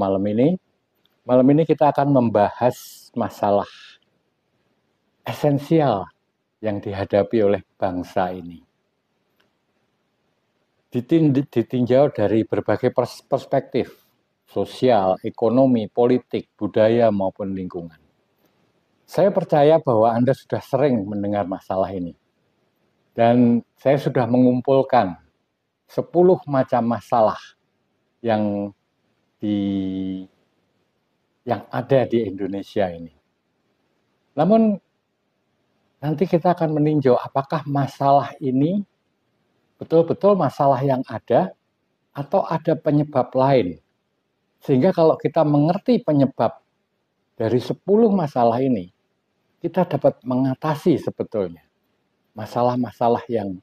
malam ini. Malam ini kita akan membahas masalah esensial yang dihadapi oleh bangsa ini. Ditinjau dari berbagai perspektif, sosial, ekonomi, politik, budaya, maupun lingkungan. Saya percaya bahwa Anda sudah sering mendengar masalah ini. Dan saya sudah mengumpulkan 10 macam masalah yang ada di Indonesia ini. Namun nanti kita akan meninjau apakah masalah ini betul-betul masalah yang ada atau ada penyebab lain. Sehingga kalau kita mengerti penyebab dari 10 masalah ini, kita dapat mengatasi sebetulnya masalah-masalah yang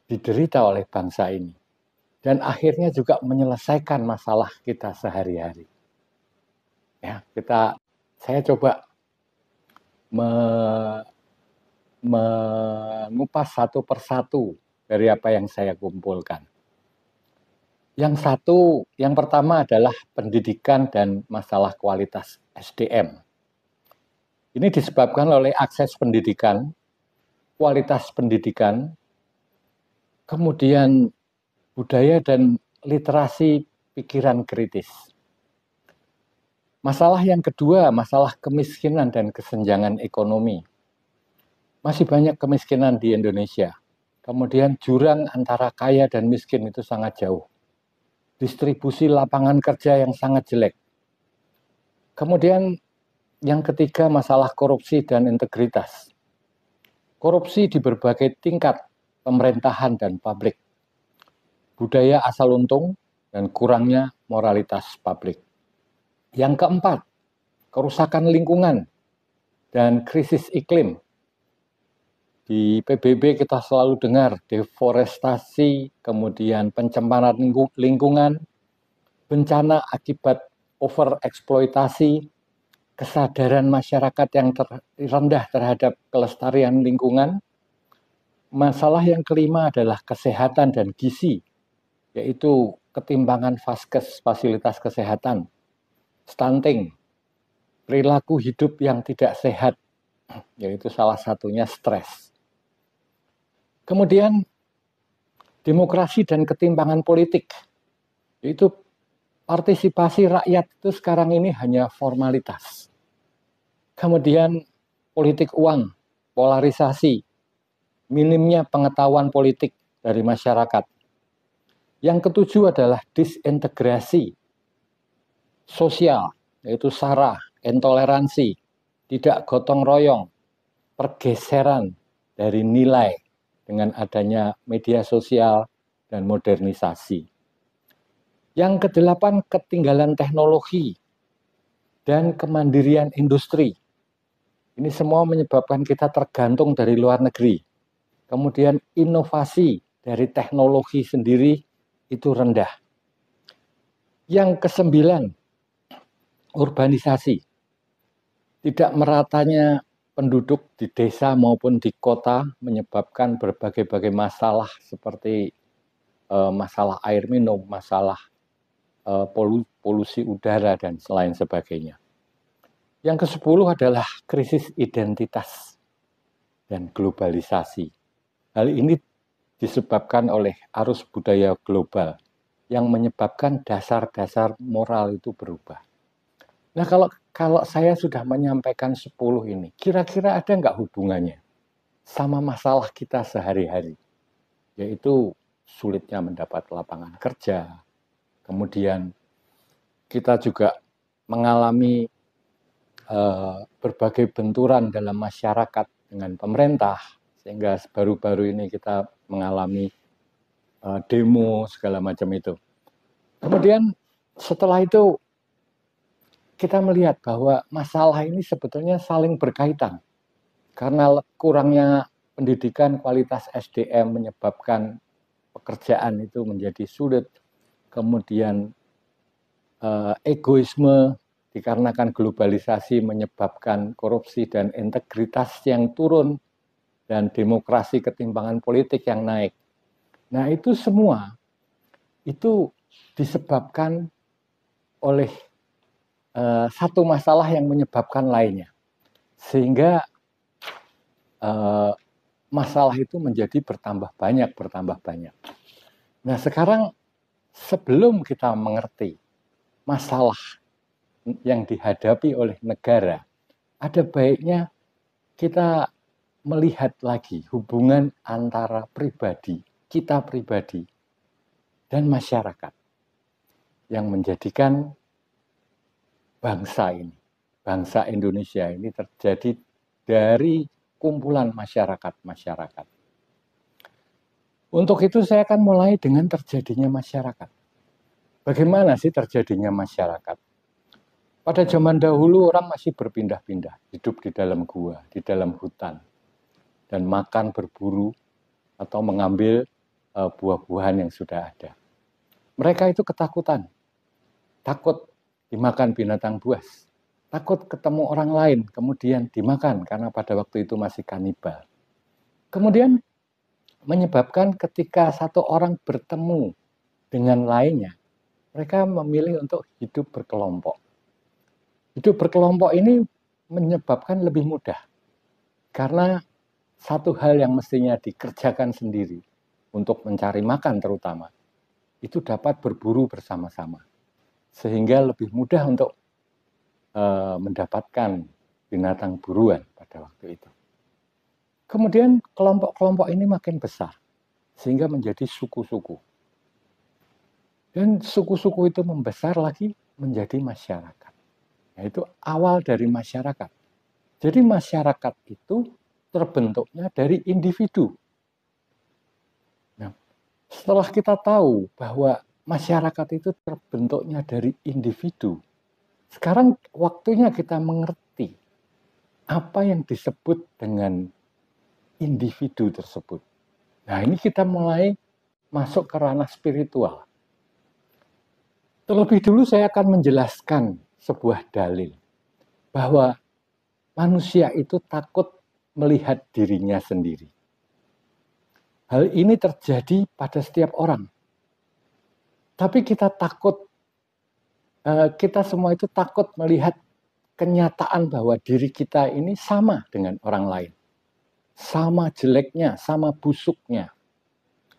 diderita oleh bangsa ini. Dan akhirnya juga menyelesaikan masalah kita sehari-hari. Ya, saya coba mengupas satu persatu dari apa yang saya kumpulkan. Yang pertama adalah pendidikan dan masalah kualitas SDM. Ini disebabkan oleh akses pendidikan, kualitas pendidikan, kemudian budaya dan literasi pikiran kritis. Masalah yang kedua, masalah kemiskinan dan kesenjangan ekonomi. Masih banyak kemiskinan di Indonesia. Kemudian jurang antara kaya dan miskin itu sangat jauh. Distribusi lapangan kerja yang sangat jelek. Kemudian yang ketiga, masalah korupsi dan integritas. Korupsi di berbagai tingkat pemerintahan dan publik. Budaya asal untung dan kurangnya moralitas publik. Yang keempat, kerusakan lingkungan dan krisis iklim. Di PBB kita selalu dengar deforestasi, kemudian pencemaran lingkungan, bencana akibat overeksploitasi, kesadaran masyarakat yang rendah terhadap kelestarian lingkungan. Masalah yang kelima adalah kesehatan dan gizi, yaitu ketimbangan vaskes, fasilitas kesehatan, stunting, perilaku hidup yang tidak sehat, yaitu salah satunya stres. Kemudian demokrasi dan ketimbangan politik, yaitu partisipasi rakyat itu sekarang ini hanya formalitas. Kemudian politik uang, polarisasi, minimnya pengetahuan politik dari masyarakat. Yang ketujuh adalah disintegrasi sosial, yaitu SARA, intoleransi, tidak gotong royong, pergeseran dari nilai dengan adanya media sosial dan modernisasi. Yang kedelapan, ketinggalan teknologi dan kemandirian industri. Ini semua menyebabkan kita tergantung dari luar negeri. Kemudian inovasi dari teknologi sendiri itu rendah. Yang kesembilan, urbanisasi. Tidak meratanya penduduk di desa maupun di kota menyebabkan berbagai masalah seperti masalah air minum, masalah polusi udara, dan lain sebagainya. Yang ke-10 adalah krisis identitas dan globalisasi. Hal ini disebabkan oleh arus budaya global yang menyebabkan dasar-dasar moral itu berubah. Nah, kalau saya sudah menyampaikan 10 ini, kira-kira ada nggak hubungannya sama masalah kita sehari-hari? Yaitu sulitnya mendapat lapangan kerja, kemudian kita juga mengalami berbagai benturan dalam masyarakat dengan pemerintah, sehingga baru-baru ini kita mengalami demo segala macam itu. Kemudian setelah itu kita melihat bahwa masalah ini sebetulnya saling berkaitan. Karena kurangnya pendidikan, kualitas SDM menyebabkan pekerjaan itu menjadi sulit. Kemudian egoisme dikarenakan globalisasi menyebabkan korupsi dan integritas yang turun, dan demokrasi ketimbangan politik yang naik. Nah, itu semua itu disebabkan oleh satu masalah yang menyebabkan lainnya. Sehingga masalah itu menjadi bertambah banyak. Nah, sekarang sebelum kita mengerti masalah yang dihadapi oleh negara, ada baiknya kita melihat lagi hubungan antara kita pribadi, dan masyarakat yang menjadikan bangsa Indonesia ini terjadi dari kumpulan masyarakat. Untuk itu saya akan mulai dengan terjadinya masyarakat. Bagaimana sih terjadinya masyarakat? Pada zaman dahulu orang masih berpindah-pindah, hidup di dalam gua, di dalam hutan, dan makan, berburu, atau mengambil buah-buahan yang sudah ada. Mereka itu ketakutan, takut dimakan binatang buas, takut ketemu orang lain, kemudian dimakan karena pada waktu itu masih kanibal. Kemudian menyebabkan ketika satu orang bertemu dengan lainnya, mereka memilih untuk hidup berkelompok. Hidup berkelompok ini menyebabkan lebih mudah, karena satu hal yang mestinya dikerjakan sendiri untuk mencari makan terutama, itu dapat berburu bersama-sama. Sehingga lebih mudah untuk mendapatkan binatang buruan pada waktu itu. Kemudian kelompok-kelompok ini makin besar, sehingga menjadi suku-suku. Dan suku-suku itu membesar lagi menjadi masyarakat. Yaitu awal dari masyarakat. Jadi masyarakat itu terbentuknya dari individu. Nah, setelah kita tahu bahwa masyarakat itu terbentuknya dari individu, sekarang waktunya kita mengerti apa yang disebut dengan individu tersebut. Nah, ini kita mulai masuk ke ranah spiritual. Terlebih dulu saya akan menjelaskan sebuah dalil bahwa manusia itu takut melihat dirinya sendiri. Hal ini terjadi pada setiap orang. Tapi kita semua itu takut melihat kenyataan bahwa diri kita ini sama dengan orang lain. Sama jeleknya, sama busuknya.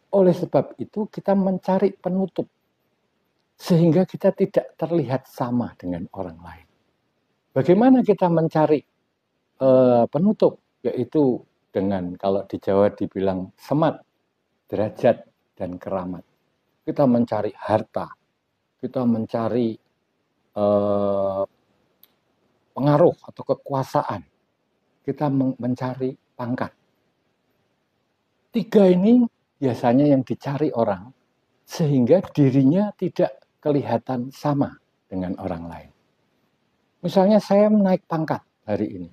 Oleh sebab itu kita mencari penutup. Sehingga kita tidak terlihat sama dengan orang lain. Bagaimana kita mencari penutup? Yaitu dengan, kalau di Jawa dibilang semat, derajat, dan keramat. Kita mencari harta. Kita mencari pengaruh atau kekuasaan. Kita mencari pangkat. 3 ini biasanya yang dicari orang, sehingga dirinya tidak kelihatan sama dengan orang lain. Misalnya saya naik pangkat hari ini.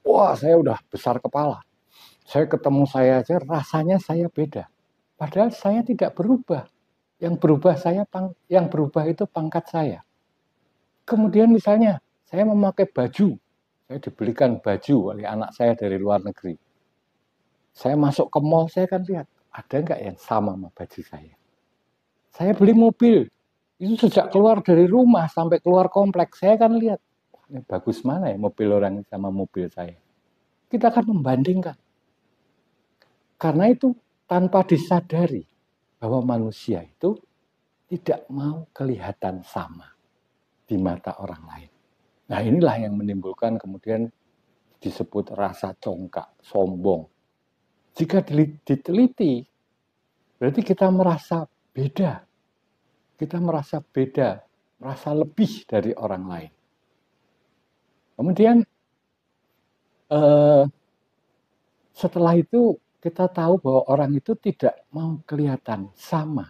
Wah, saya udah besar kepala. Saya ketemu saya aja rasanya saya beda. Padahal saya tidak berubah. Yang berubah itu pangkat saya. Kemudian misalnya saya memakai baju. Saya dibelikan baju oleh anak saya dari luar negeri. Saya masuk ke mall, saya akan lihat ada nggak yang sama baju saya. Saya beli mobil. Itu sejak keluar dari rumah sampai keluar kompleks, saya akan lihat, ini bagus mana ya mobil orang sama mobil saya. Kita akan membandingkan. Karena itu tanpa disadari bahwa manusia itu tidak mau kelihatan sama di mata orang lain. Nah, inilah yang menimbulkan kemudian disebut rasa congkak, sombong. Jika diteliti, berarti kita merasa beda. Kita merasa beda, merasa lebih dari orang lain. Kemudian setelah itu kita tahu bahwa orang itu tidak mau kelihatan sama.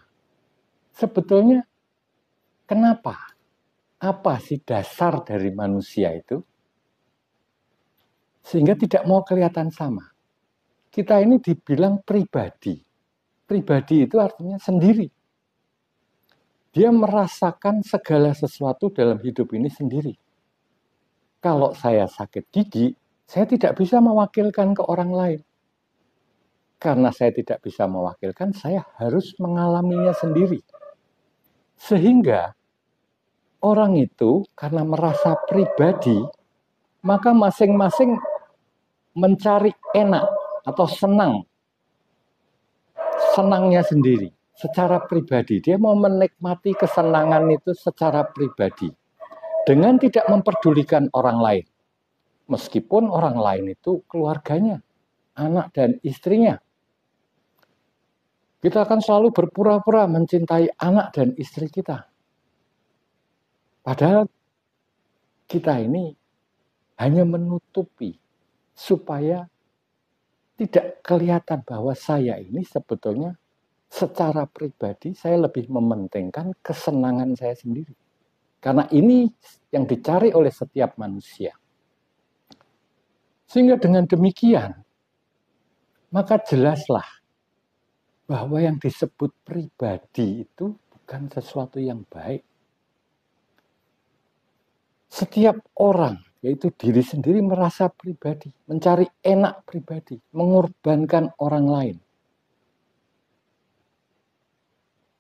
Sebetulnya kenapa? Apa sih dasar dari manusia itu? Sehingga tidak mau kelihatan sama. Kita ini dibilang pribadi. Pribadi itu artinya sendiri. Dia merasakan segala sesuatu dalam hidup ini sendiri. Kalau saya sakit gigi, saya tidak bisa mewakilkan ke orang lain. Karena saya tidak bisa mewakilkan, saya harus mengalaminya sendiri. Sehingga orang itu karena merasa pribadi, maka masing-masing mencari enak atau senangnya sendiri. Secara pribadi, dia mau menikmati kesenangan itu secara pribadi. Dengan tidak memperdulikan orang lain. Meskipun orang lain itu keluarganya, anak dan istrinya. Kita akan selalu berpura-pura mencintai anak dan istri kita. Padahal kita ini hanya menutupi supaya tidak kelihatan bahwa saya ini sebetulnya secara pribadi saya lebih mementingkan kesenangan saya sendiri. Karena ini yang dicari oleh setiap manusia. Sehingga dengan demikian, maka jelaslah bahwa yang disebut pribadi itu bukan sesuatu yang baik. Setiap orang, yaitu diri sendiri merasa pribadi, mencari enak pribadi, mengorbankan orang lain.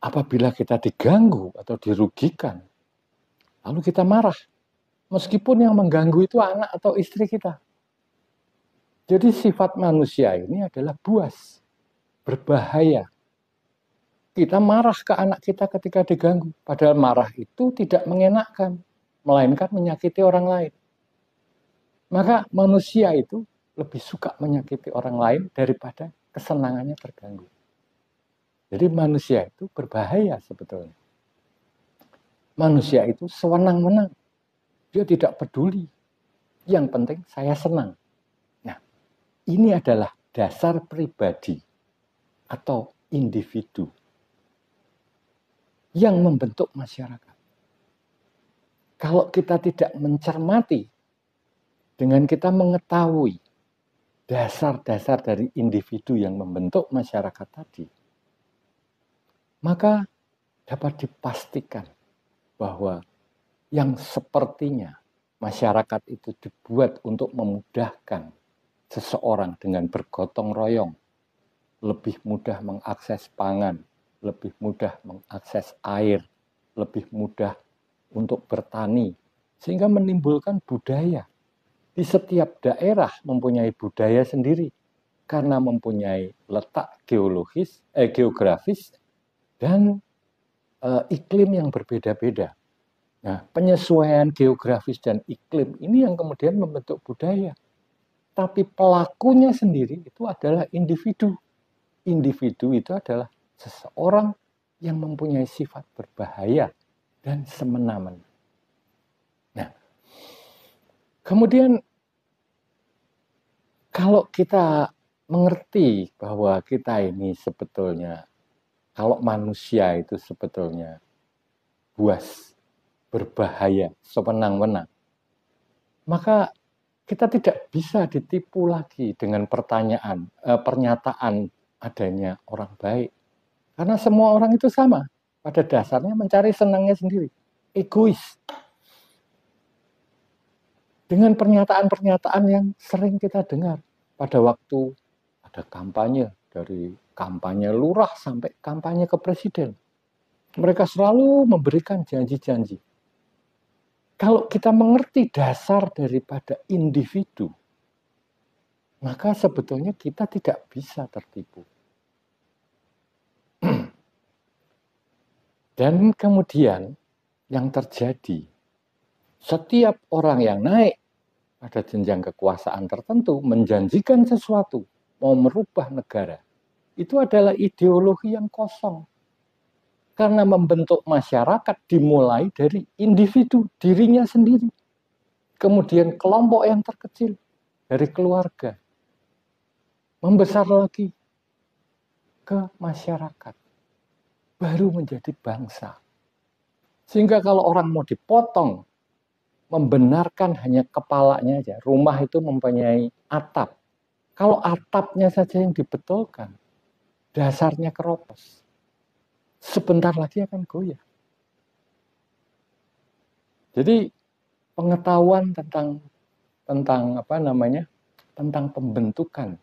Apabila kita diganggu atau dirugikan, lalu kita marah. Meskipun yang mengganggu itu anak atau istri kita. Jadi sifat manusia ini adalah buas, berbahaya. Kita marah ke anak kita ketika diganggu. Padahal marah itu tidak mengenakkan, melainkan menyakiti orang lain. Maka manusia itu lebih suka menyakiti orang lain daripada kesenangannya terganggu. Jadi manusia itu berbahaya sebetulnya. Manusia itu sewenang-wenang. Dia tidak peduli. Yang penting saya senang. Nah, ini adalah dasar pribadi atau individu yang membentuk masyarakat. Kalau kita tidak mencermati dengan kita mengetahui dasar-dasar dari individu yang membentuk masyarakat tadi, maka dapat dipastikan bahwa yang sepertinya masyarakat itu dibuat untuk memudahkan seseorang dengan bergotong royong, lebih mudah mengakses pangan, lebih mudah mengakses air, lebih mudah untuk bertani, sehingga menimbulkan budaya. Di setiap daerah mempunyai budaya sendiri, karena mempunyai letak geografis, dan iklim yang berbeda-beda. Nah, penyesuaian geografis dan iklim ini yang kemudian membentuk budaya. Tapi pelakunya sendiri itu adalah individu. Individu itu adalah seseorang yang mempunyai sifat berbahaya dan semena-mena. Nah, kemudian kalau kita mengerti bahwa kita ini sebetulnya, kalau manusia itu sebetulnya buas, berbahaya, sewenang-wenang, maka kita tidak bisa ditipu lagi dengan pernyataan adanya orang baik. Karena semua orang itu sama. Pada dasarnya mencari senangnya sendiri. Egois. Dengan pernyataan-pernyataan yang sering kita dengar. Pada waktu ada kampanye. Dari kampanye lurah sampai kampanye ke presiden. Mereka selalu memberikan janji-janji. Kalau kita mengerti dasar daripada individu, maka sebetulnya kita tidak bisa tertipu. Dan kemudian yang terjadi, setiap orang yang naik pada jenjang kekuasaan tertentu menjanjikan sesuatu, mau merubah negara, itu adalah ideologi yang kosong. Karena membentuk masyarakat dimulai dari individu, dirinya sendiri. Kemudian kelompok yang terkecil dari keluarga. Membesar lagi ke masyarakat. Baru menjadi bangsa. Sehingga kalau orang mau dipotong, membenarkan hanya kepalanya aja. Rumah itu mempunyai atap. Kalau atapnya saja yang dibetulkan, dasarnya keropos. Sebentar lagi akan goyah. Jadi pengetahuan tentang pembentukan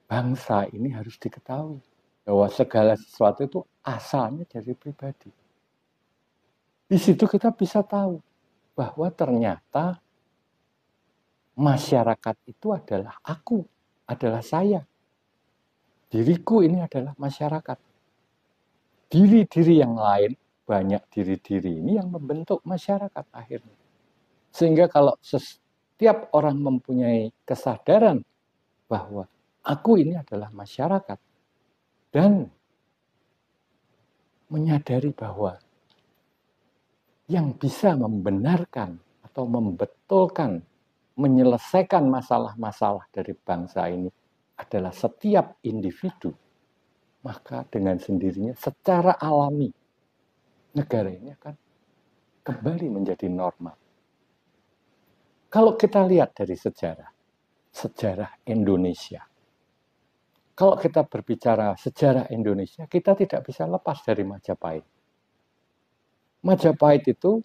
bangsa ini harus diketahui bahwa segala sesuatu itu asalnya dari pribadi. Di situ kita bisa tahu bahwa ternyata masyarakat itu adalah aku, adalah saya. Diriku ini adalah masyarakat. Diri-diri yang lain, banyak diri-diri ini yang membentuk masyarakat akhirnya. Sehingga kalau setiap orang mempunyai kesadaran bahwa aku ini adalah masyarakat dan menyadari bahwa yang bisa membenarkan atau membetulkan, menyelesaikan masalah-masalah dari bangsa ini adalah setiap individu, maka dengan sendirinya secara alami negara ini akan kembali menjadi normal. Kalau kita lihat dari sejarah Indonesia, kalau kita berbicara sejarah Indonesia, kita tidak bisa lepas dari Majapahit. Majapahit itu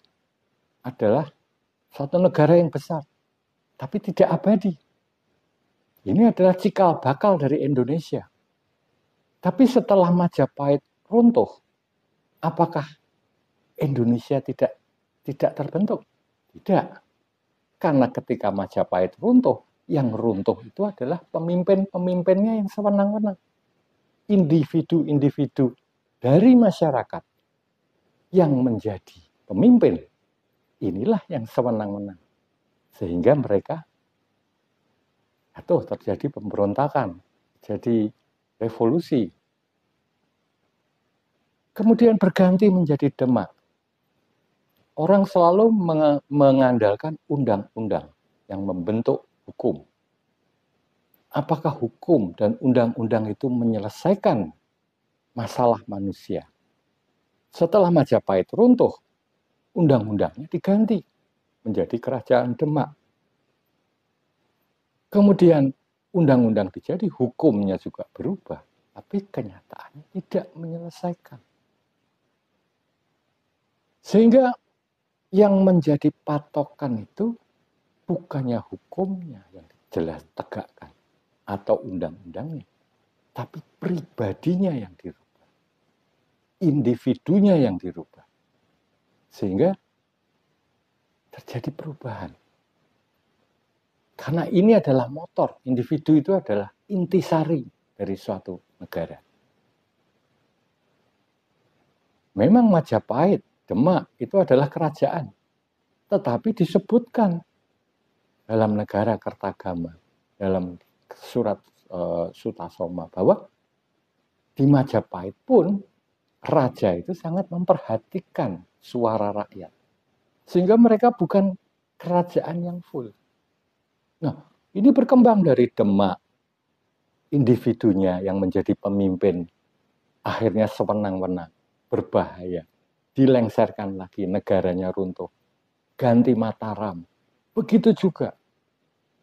adalah suatu negara yang besar, tapi tidak abadi. Ini adalah cikal bakal dari Indonesia. Tapi setelah Majapahit runtuh, apakah Indonesia tidak terbentuk? Tidak. Karena ketika Majapahit runtuh, yang runtuh itu adalah pemimpin-pemimpinnya yang sewenang-wenang. Individu-individu dari masyarakat yang menjadi pemimpin, inilah yang sewenang-wenang. Sehingga mereka terjadi pemberontakan, jadi revolusi. Kemudian berganti menjadi Demak. Orang selalu mengandalkan undang-undang yang membentuk hukum. Apakah hukum dan undang-undang itu menyelesaikan masalah manusia? Setelah Majapahit runtuh, undang-undangnya diganti menjadi Kerajaan Demak. Kemudian undang-undang dijadi, hukumnya juga berubah, tapi kenyataannya tidak menyelesaikan. Sehingga yang menjadi patokan itu bukannya hukumnya yang jelas tegakkan atau undang-undangnya, tapi pribadinya yang dirubah. Individunya yang dirubah. Sehingga terjadi perubahan. Karena ini adalah motor, individu itu adalah intisari dari suatu negara. Memang Majapahit, Demak itu adalah kerajaan. Tetapi disebutkan dalam negara Kertagama, dalam surat Sutasoma, bahwa di Majapahit pun raja itu sangat memperhatikan suara rakyat. Sehingga mereka bukan kerajaan yang full. Nah, ini berkembang dari Demak, individunya yang menjadi pemimpin, akhirnya sewenang-wenang, berbahaya, dilengsarkan lagi, negaranya runtuh, ganti Mataram. Begitu juga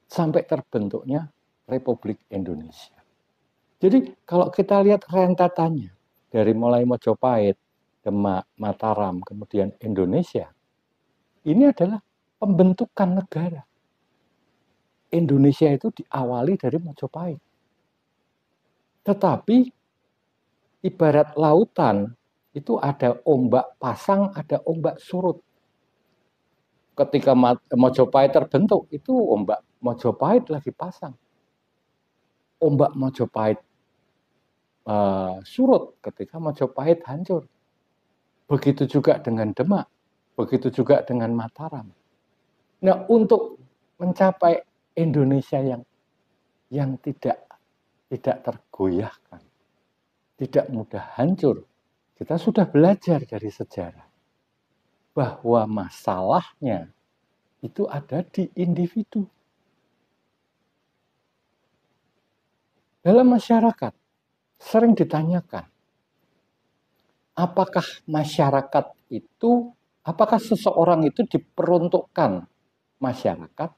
sampai terbentuknya Republik Indonesia. Jadi kalau kita lihat rentetannya, dari mulai Majapahit, Demak, Mataram, kemudian Indonesia, ini adalah pembentukan negara. Indonesia itu diawali dari Majapahit. Tetapi ibarat lautan, itu ada ombak pasang, ada ombak surut. Ketika Majapahit terbentuk, itu ombak Majapahit lagi pasang. Ombak Majapahit surut ketika Majapahit hancur. Begitu juga dengan Demak, begitu juga dengan Mataram. Nah, untuk mencapai Indonesia yang tidak tergoyahkan, tidak mudah hancur, kita sudah belajar dari sejarah bahwa masalahnya itu ada di individu. Dalam masyarakat sering ditanyakan, apakah seseorang itu diperuntukkan masyarakat,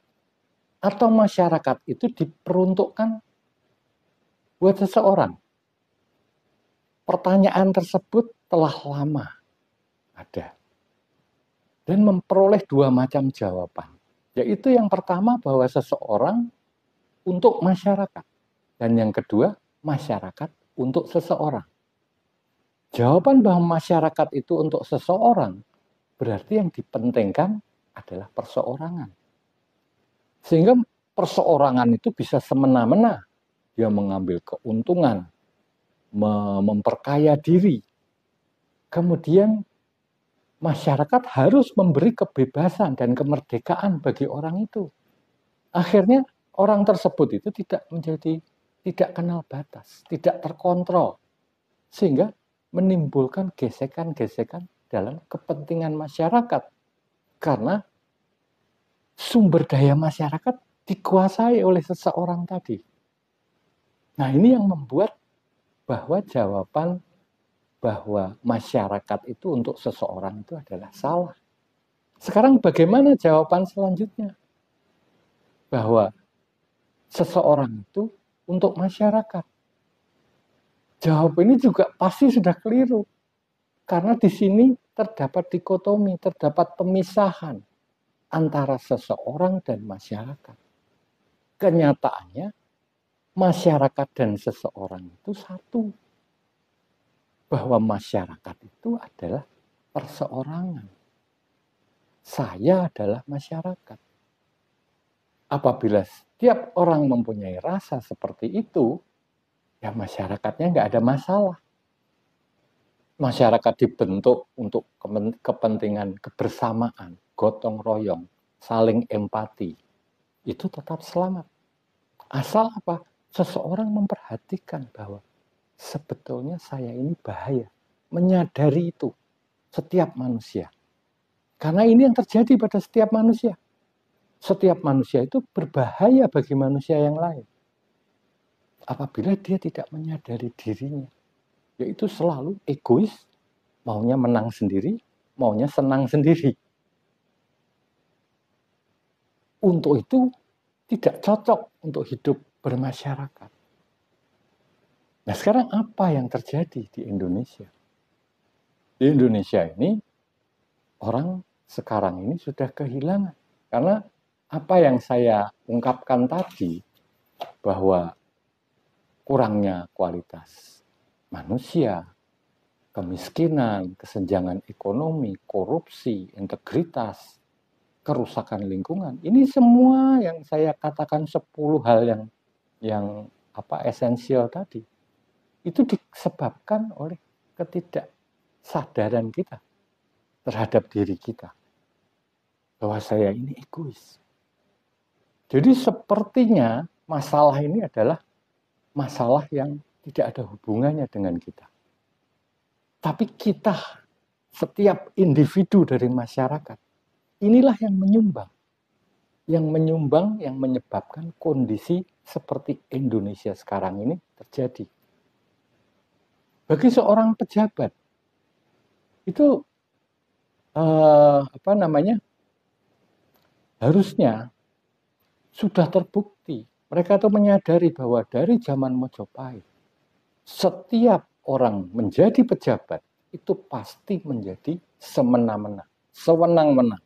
atau masyarakat itu diperuntukkan buat seseorang? Pertanyaan tersebut telah lama ada dan memperoleh dua macam jawaban. Yaitu yang pertama bahwa seseorang untuk masyarakat, dan yang kedua masyarakat untuk seseorang. Jawaban bahwa masyarakat itu untuk seseorang, berarti yang dipentingkan adalah perseorangan. Sehingga perseorangan itu bisa semena-mena. Dia mengambil keuntungan, memperkaya diri. Kemudian masyarakat harus memberi kebebasan dan kemerdekaan bagi orang itu. Akhirnya orang tersebut itu tidak kenal batas, tidak terkontrol. Sehingga menimbulkan gesekan-gesekan dalam kepentingan masyarakat. Karena sumber daya masyarakat dikuasai oleh seseorang tadi. Nah, ini yang membuat bahwa jawaban bahwa masyarakat itu untuk seseorang itu adalah salah. Sekarang bagaimana jawaban selanjutnya? Bahwa seseorang itu untuk masyarakat. Jawab ini juga pasti sudah keliru. Karena di sini terdapat dikotomi, terdapat pemisahan antara seseorang dan masyarakat. Kenyataannya, masyarakat dan seseorang itu satu. Bahwa masyarakat itu adalah perseorangan. Saya adalah masyarakat. Apabila setiap orang mempunyai rasa seperti itu, ya masyarakatnya nggak ada masalah. Masyarakat dibentuk untuk kepentingan kebersamaan, gotong royong, saling empati. Itu tetap selamat. Asal apa? Seseorang memperhatikan bahwa sebetulnya saya ini bahaya. Menyadari itu setiap manusia. Karena ini yang terjadi pada setiap manusia. Setiap manusia itu berbahaya bagi manusia yang lain. Apabila dia tidak menyadari dirinya. Yaitu selalu egois, maunya menang sendiri, maunya senang sendiri. Untuk itu tidak cocok untuk hidup bermasyarakat. Nah, sekarang apa yang terjadi di Indonesia? Di Indonesia ini, orang sekarang ini sudah kehilangan. Karena apa yang saya ungkapkan tadi, bahwa kurangnya kualitas manusia, kemiskinan, kesenjangan ekonomi, korupsi, integritas, kerusakan lingkungan. Ini semua yang saya katakan 10 hal yang esensial tadi. Itu disebabkan oleh ketidaksadaran kita terhadap diri kita. Bahwa saya ini egois. Jadi sepertinya masalah ini adalah masalah yang tidak ada hubungannya dengan kita. Tapi kita, setiap individu dari masyarakat, inilah yang menyumbang. Yang menyebabkan kondisi seperti Indonesia sekarang ini terjadi. Bagi seorang pejabat, itu harusnya sudah terbukti. Mereka itu menyadari bahwa dari zaman Mojopahit, setiap orang menjadi pejabat itu pasti menjadi semena-mena, sewenang-wenang.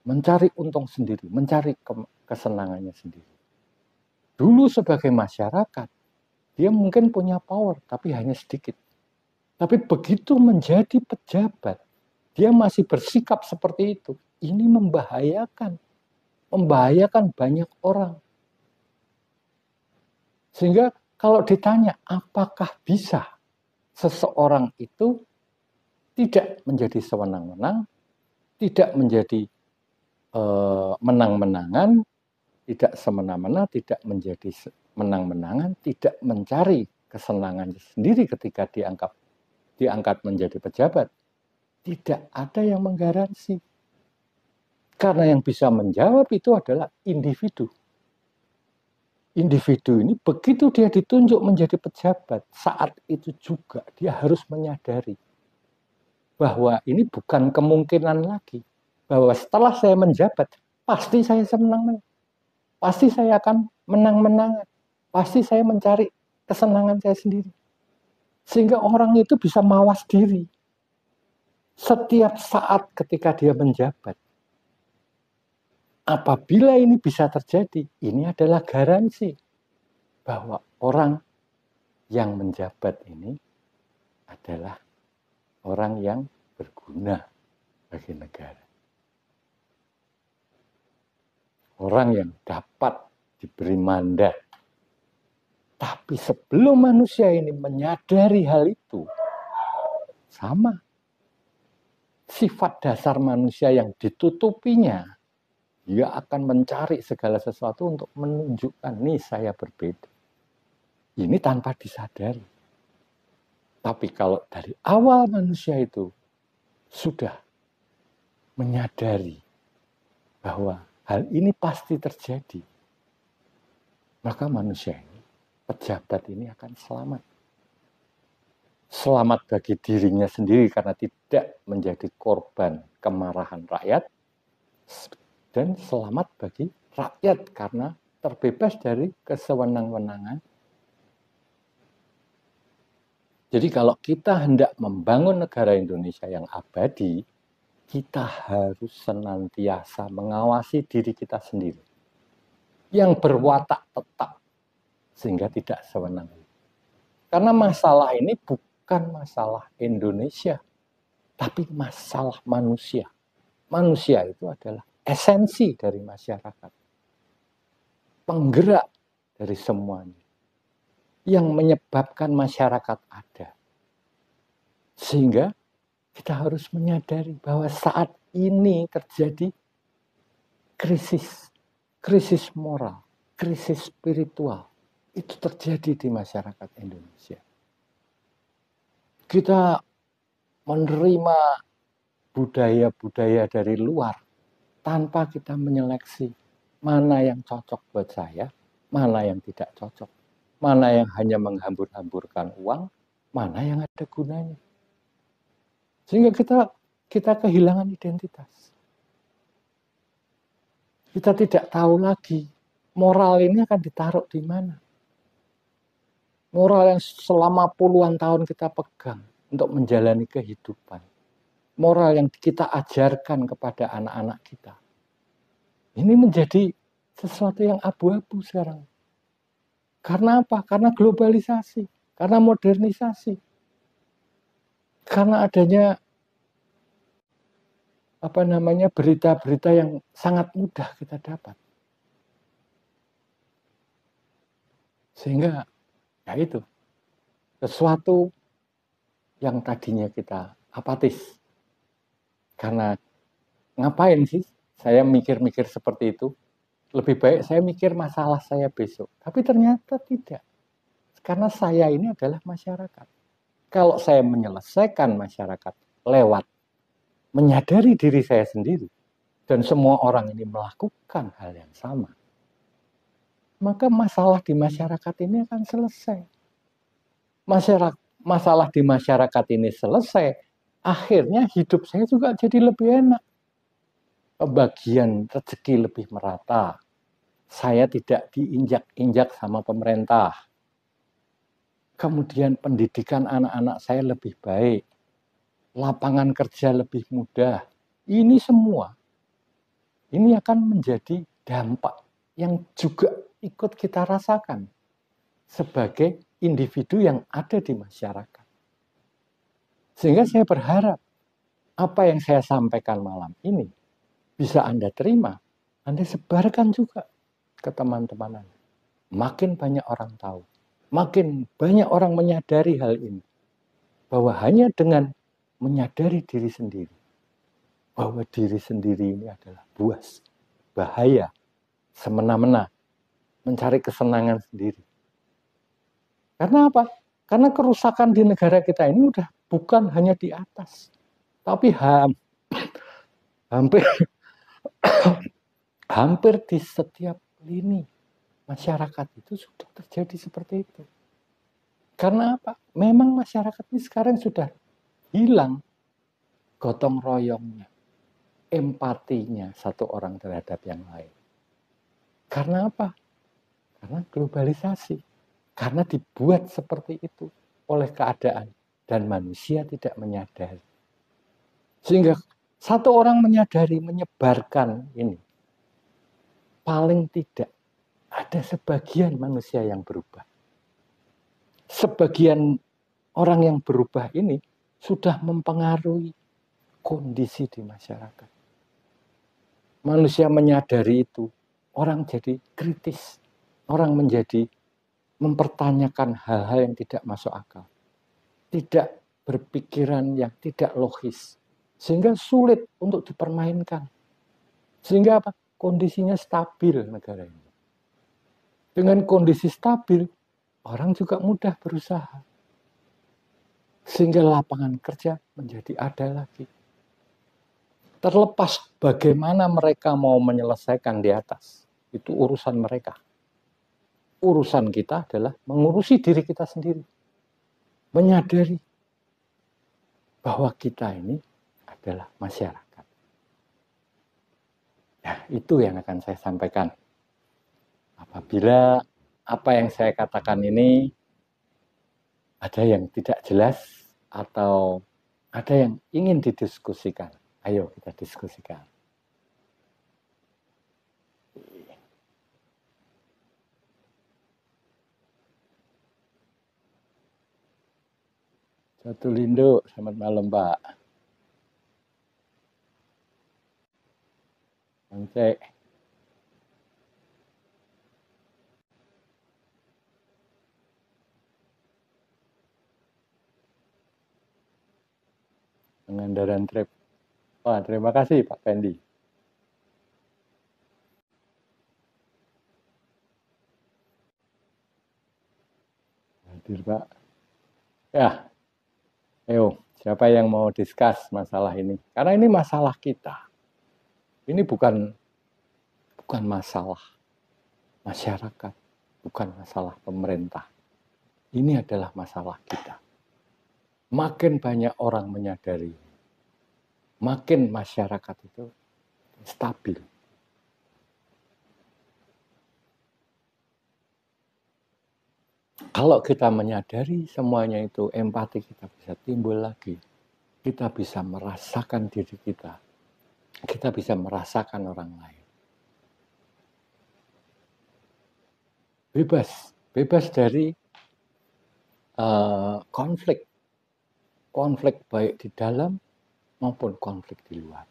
Mencari untung sendiri, mencari kesenangannya sendiri. Dulu sebagai masyarakat, dia mungkin punya power, tapi hanya sedikit. Tapi begitu menjadi pejabat, dia masih bersikap seperti itu. Ini membahayakan banyak orang. Sehingga kalau ditanya apakah bisa seseorang itu tidak menjadi sewenang-wenang, tidak menjadi menang-menangan, tidak semena-mena, tidak menjadi menang-menangan, tidak mencari kesenangan sendiri ketika diangkat menjadi pejabat. Tidak ada yang menggaransi. Karena yang bisa menjawab itu adalah individu. Individu ini begitu dia ditunjuk menjadi pejabat, saat itu juga dia harus menyadari bahwa ini bukan kemungkinan lagi. Bahwa setelah saya menjabat, pasti saya menang-menang. Pasti saya akan menang-menangan. Pasti saya mencari kesenangan saya sendiri. Sehingga orang itu bisa mawas diri. Setiap saat ketika dia menjabat. Apabila ini bisa terjadi, ini adalah garansi bahwa orang yang menjabat ini adalah orang yang berguna bagi negara. Orang yang dapat diberi mandat. Tapi sebelum manusia ini menyadari hal itu, sama. Sifat dasar manusia yang ditutupinya, dia akan mencari segala sesuatu untuk menunjukkan, nih saya berbeda. Ini tanpa disadari. Tapi kalau dari awal manusia itu sudah menyadari bahwa hal ini pasti terjadi, maka manusia ini, pejabat ini akan selamat. Selamat bagi dirinya sendiri karena tidak menjadi korban kemarahan rakyat, dan selamat bagi rakyat karena terbebas dari kesewenang-wenangan. Jadi kalau kita hendak membangun negara Indonesia yang abadi, kita harus senantiasa mengawasi diri kita sendiri yang berwatak tetap sehingga tidak sewenang. Karena masalah ini bukan masalah Indonesia, tapi masalah manusia. Manusia itu adalah esensi dari masyarakat, penggerak dari semuanya, yang menyebabkan masyarakat ada. Sehingga kita harus menyadari bahwa saat ini terjadi krisis moral, krisis spiritual, itu terjadi di masyarakat Indonesia. Kita menerima budaya-budaya dari luar tanpa kita menyeleksi mana yang cocok buat saya, mana yang tidak cocok, mana yang hanya menghambur-hamburkan uang, mana yang ada gunanya. Sehingga kita kehilangan identitas. Kita tidak tahu lagi moral ini akan ditaruh di mana. Moral yang selama puluhan tahun kita pegang untuk menjalani kehidupan. Moral yang kita ajarkan kepada anak-anak kita. Ini menjadi sesuatu yang abu-abu sekarang. Karena apa? Karena globalisasi, karena modernisasi. Karena adanya berita-berita yang sangat mudah kita dapat. Sehingga ya itu, sesuatu yang tadinya kita apatis. Karena ngapain sih saya mikir-mikir seperti itu? Lebih baik saya mikir masalah saya besok. Tapi ternyata tidak. Karena saya ini adalah masyarakat. Kalau saya menyelesaikan masyarakat lewat menyadari diri saya sendiri, dan semua orang ini melakukan hal yang sama, maka masalah di masyarakat ini akan selesai. Masalah di masyarakat ini selesai, akhirnya hidup saya juga jadi lebih enak. Pembagian rezeki lebih merata. Saya tidak diinjak-injak sama pemerintah. Kemudian pendidikan anak-anak saya lebih baik. Lapangan kerja lebih mudah. Ini semua, ini akan menjadi dampak yang juga ikut kita rasakan sebagai individu yang ada di masyarakat. Sehingga saya berharap apa yang saya sampaikan malam ini bisa Anda terima, Anda sebarkan juga ke teman-teman Anda. Makin banyak orang tahu, makin banyak orang menyadari hal ini. Bahwa hanya dengan menyadari diri sendiri, bahwa diri sendiri ini adalah buas, bahaya, semena-mena, mencari kesenangan sendiri. Karena apa? Karena kerusakan di negara kita ini udah bukan hanya di atas, tapi hampir di setiap lini masyarakat itu sudah terjadi seperti itu. Karena apa? Memang masyarakat ini sekarang sudah hilang gotong royongnya, empatinya satu orang terhadap yang lain. Karena apa? Karena globalisasi. Karena dibuat seperti itu oleh keadaan dan manusia tidak menyadari. Sehingga satu orang menyadari, menyebarkan ini, paling tidak ada sebagian manusia yang berubah. Sebagian orang yang berubah ini sudah mempengaruhi kondisi di masyarakat. Manusia menyadari itu, orang jadi kritis, orang menjadi mempertanyakan hal-hal yang tidak masuk akal, tidak berpikiran yang tidak logis, sehingga sulit untuk dipermainkan. Sehingga apa? Kondisinya stabil negara ini. Dengan kondisi stabil, orang juga mudah berusaha. Sehingga lapangan kerja menjadi ada lagi. Terlepas bagaimana mereka mau menyelesaikan di atas, itu urusan mereka. Urusan kita adalah mengurusi diri kita sendiri. Menyadari bahwa kita ini adalah masyarakat. Nah, itu yang akan saya sampaikan. Apabila apa yang saya katakan ini ada yang tidak jelas atau ada yang ingin didiskusikan, ayo kita diskusikan. Satu Lindo, selamat malam Pak. Bang Pengandaran Trip. Wah, terima kasih Pak Fendi. Hadir Pak. Ya, ayo, siapa yang mau discuss masalah ini? Karena ini masalah kita. Ini bukan masalah masyarakat, bukan masalah pemerintah. Ini adalah masalah kita. Makin banyak orang menyadari, makin masyarakat itu stabil. Kalau kita menyadari semuanya itu, empati kita bisa timbul lagi. Kita bisa merasakan diri kita. Kita bisa merasakan orang lain. Bebas dari konflik baik di dalam maupun konflik di luar.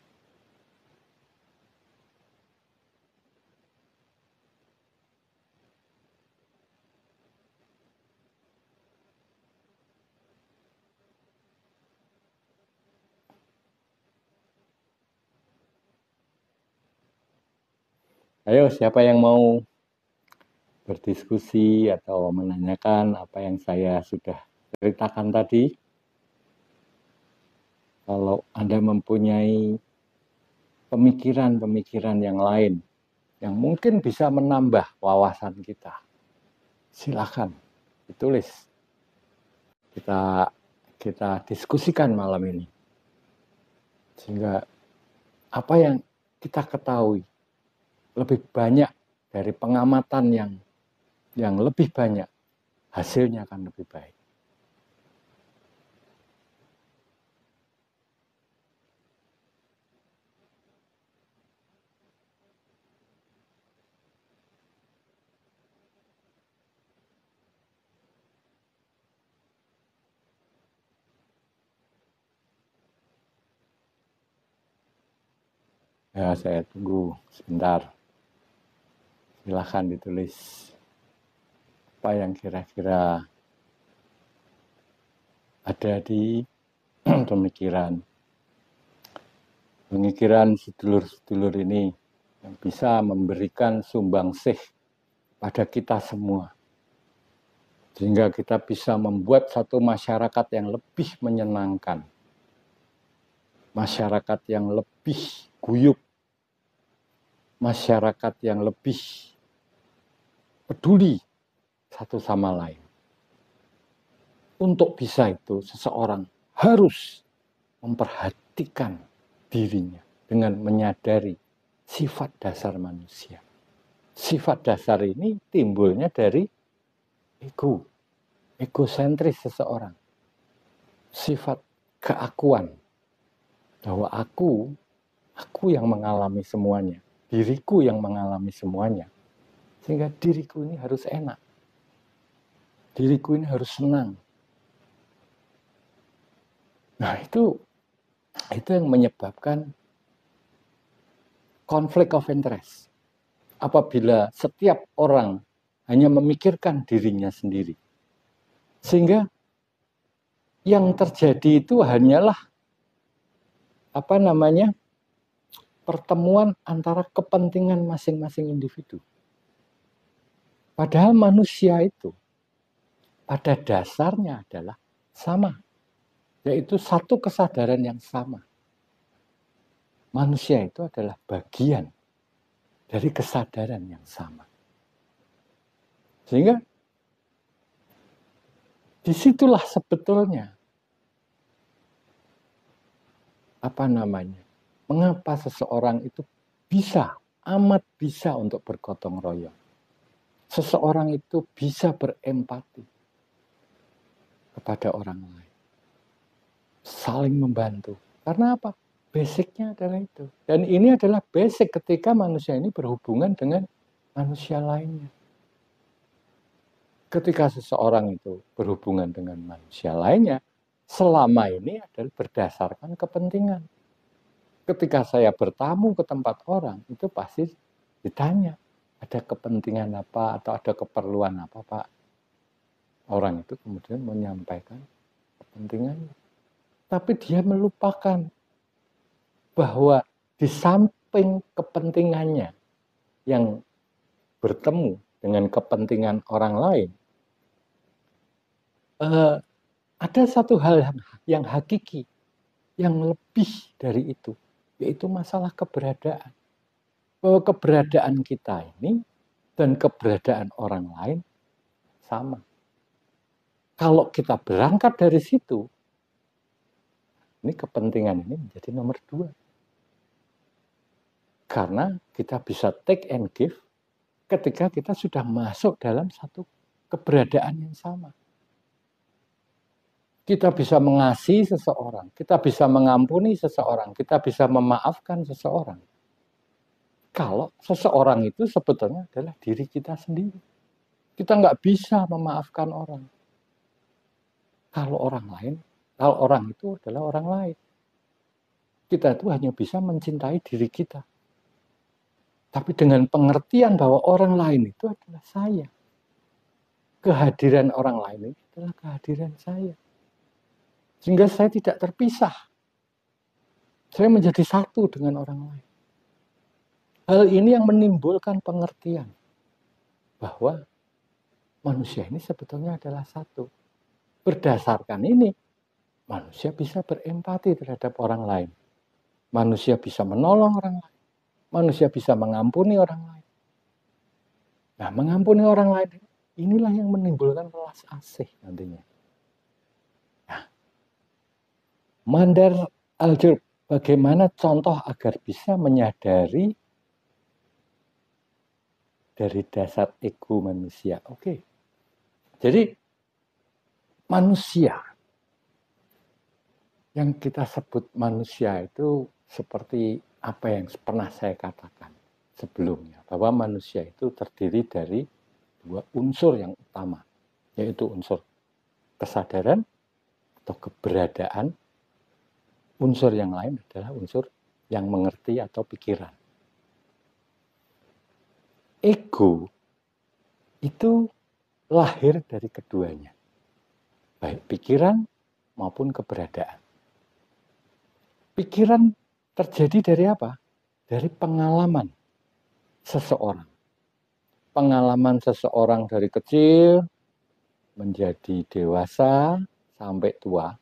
Ayo, siapa yang mau berdiskusi atau menanyakan apa yang saya sudah ceritakan tadi? Kalau Anda mempunyai pemikiran-pemikiran yang lain yang mungkin bisa menambah wawasan kita, silakan ditulis. Kita diskusikan malam ini. Sehingga apa yang kita ketahui lebih banyak dari pengamatan yang lebih banyak, hasilnya akan lebih baik. Ya, saya tunggu sebentar. Silahkan ditulis apa yang kira-kira ada di pemikiran sedulur-sedulur ini yang bisa memberikan sumbangsih pada kita semua. Sehingga kita bisa membuat satu masyarakat yang lebih menyenangkan. Masyarakat yang lebih guyup. Masyarakat yang lebih peduli satu sama lain. Untuk bisa itu, seseorang harus memperhatikan dirinya dengan menyadari sifat dasar manusia. Sifat dasar ini timbulnya dari egosentris seseorang. Sifat keakuan, bahwa aku yang mengalami semuanya, diriku yang mengalami semuanya. Sehingga diriku ini harus enak. Diriku ini harus senang. Nah, itu yang menyebabkan konflik of interest. Apabila setiap orang hanya memikirkan dirinya sendiri. Sehingga yang terjadi itu hanyalah pertemuan antara kepentingan masing-masing individu. Padahal manusia itu pada dasarnya adalah sama, yaitu satu kesadaran yang sama. Manusia itu adalah bagian dari kesadaran yang sama. Sehingga disitulah sebetulnya mengapa seseorang itu amat bisa untuk bergotong royong. Seseorang itu bisa berempati kepada orang lain. Saling membantu. Karena apa? Basicnya adalah itu. Dan ini adalah basic ketika manusia ini berhubungan dengan manusia lainnya. Ketika seseorang itu berhubungan dengan manusia lainnya, selama ini adalah berdasarkan kepentingan. Ketika saya bertamu ke tempat orang, itu pasti ditanya, ada kepentingan apa atau ada keperluan apa, Pak? Orang itu kemudian menyampaikan kepentingannya. Tapi dia melupakan bahwa di samping kepentingannya yang bertemu dengan kepentingan orang lain, ada satu hal yang hakiki, yang lebih dari itu, yaitu masalah keberadaan. Bahwa keberadaan kita ini dan keberadaan orang lain sama. Kalau kita berangkat dari situ, ini kepentingan ini menjadi nomor 2. Karena kita bisa take and give ketika kita sudah masuk dalam satu keberadaan yang sama. Kita bisa mengasihi seseorang, kita bisa mengampuni seseorang, kita bisa memaafkan seseorang. Kalau seseorang itu sebetulnya adalah diri kita sendiri. Kita nggak bisa memaafkan orang. Kalau orang itu adalah orang lain. Kita itu hanya bisa mencintai diri kita. Tapi dengan pengertian bahwa orang lain itu adalah saya. Kehadiran orang lain itu adalah kehadiran saya. Sehingga saya tidak terpisah. Saya menjadi satu dengan orang lain. Hal ini yang menimbulkan pengertian bahwa manusia ini sebetulnya adalah satu. Berdasarkan ini, manusia bisa berempati terhadap orang lain. Manusia bisa menolong orang lain. Manusia bisa mengampuni orang lain. Nah, mengampuni orang lain, inilah yang menimbulkan welas asih nantinya. Nah, Mandar Al-Jurb, bagaimana contoh agar bisa menyadari dari dasar ego manusia. Oke. Jadi manusia yang kita sebut manusia itu seperti apa yang pernah saya katakan sebelumnya, bahwa manusia itu terdiri dari 2 unsur yang utama, yaitu unsur kesadaran atau keberadaan. Unsur yang lain adalah unsur yang mengerti atau pikiran. Ego itu lahir dari keduanya, baik pikiran maupun keberadaan. Pikiran terjadi dari apa? Dari pengalaman seseorang. Pengalaman seseorang dari kecil menjadi dewasa sampai tua.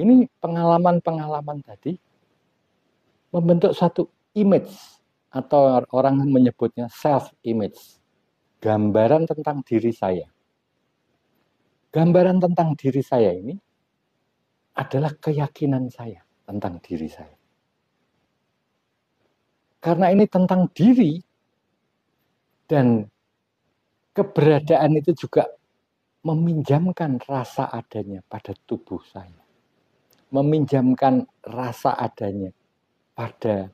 Ini pengalaman-pengalaman tadi membentuk satu image, atau orang menyebutnya self-image. Gambaran tentang diri saya. Gambaran tentang diri saya ini adalah keyakinan saya tentang diri saya. Karena ini tentang diri, dan keberadaan itu juga meminjamkan rasa adanya pada tubuh saya. Meminjamkan rasa adanya pada